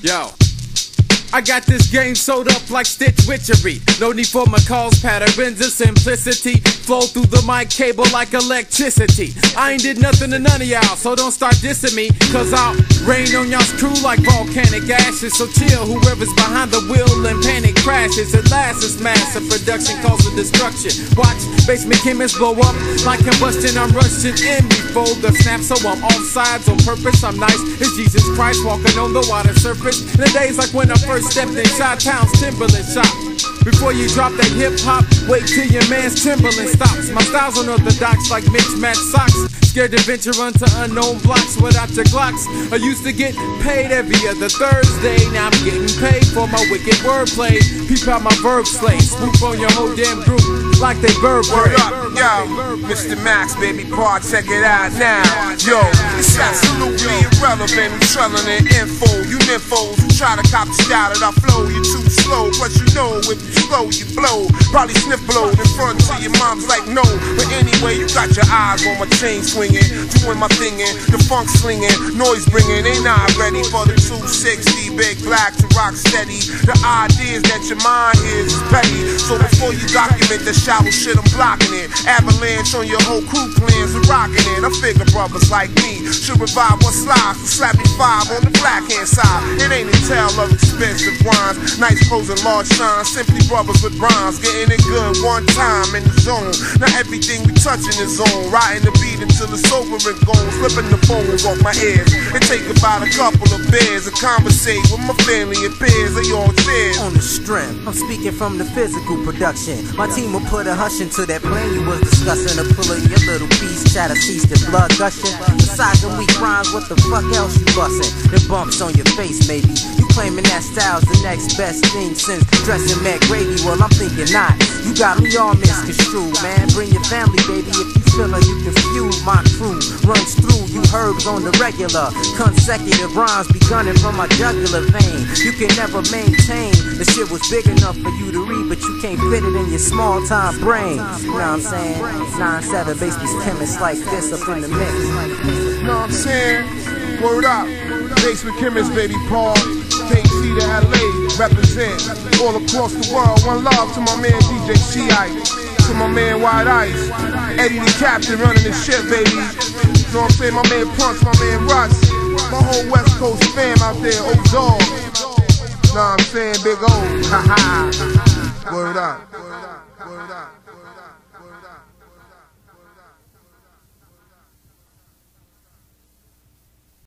Yo, I got this game sewed up like Stitch Witchery. No need for McCall's patterns of simplicity. Flow through the mic cable like electricity. I ain't did nothing to none of y'all, so don't start dissing me, cause I'll rain on y'all's crew like volcanic ashes. So chill, whoever's behind the wheel and panic crashes. At last it's massive production causing destruction. Watch basement chemists blow up like combustion. I'm rushing in before the snap, so I'm off sides on purpose. I'm nice as Jesus Christ walking on the water surface. In the days like when I first stepped in Chi-Town's Timberland shop. Before you drop that hip-hop, wait till your man's Timberland stops. My style's unorthodox like mixed-match socks. Scared to venture onto unknown blocks without your Glocks. I used to get paid every other Thursday. Now I'm getting paid for my wicked wordplay. Peep out my verb slate. Swoop on your whole damn group like they verb word up, yo, Mr. Max, baby, Paul, check it out now. Yo, it's absolutely irrelevant. I'm trailing in info. You nymphos who try to copy style that I flow. You too slow, but you know if you slow, you blow. Probably sniff blow in front to your mom's like no. But anyway, you got your eyes on my chain swinging, doing my thingin', the funk slinging, noise bringing. They not ready for the 260, big black to rock steady. The idea is that your mind is petty. So before you document the shallow shit, I'm blocking it. Avalanche on your whole crew plans and rocking it. I figure brothers like me should revive one slide, so slap me 5 on the black hand side. It ain't a tale of expensive wines, nice clothes and large shines. Simply brothers with rhymes, getting it good one time in the zone. Now everything we touching is on, riding the beat until it's over and gone. Flipping the phones off my ears. It take about a couple of beers and conversate with my family and peers. They all cheers. On the strength, I'm speaking from the physical production. My team will put a hush into that plan you was discussing. A pull of your little piece, chatter cease the blood gushing. Besides the weak rhymes, what the fuck else you bustin'? The bumps on your face, maybe. You claiming that style's the next best thing since dressing Mac Gravy. Well, I'm thinking not. You got me all misconstrued, man. Bring your family, baby, if you feelin' you confused. My crew runs through you herbs on the regular. Consecutive rhymes be gunning from my jugular vein. You can never maintain. The shit was big enough for you to read, but you can't fit it in your small time brain. You know what I'm saying? 9-7 basement chemists like this up in the mix. You know what I'm saying? Word up. Basement chemist, baby, Paul. KC to LA, represent all across the world. One love to my man DJ C-Ice, to my man White Ice, Eddie the Captain running the shit, baby. You know what I'm saying? My man Punch, my man Russ, my whole West Coast fam out there, O-Dog. Know what I'm saying? Big O. Word up. Word up. Word up.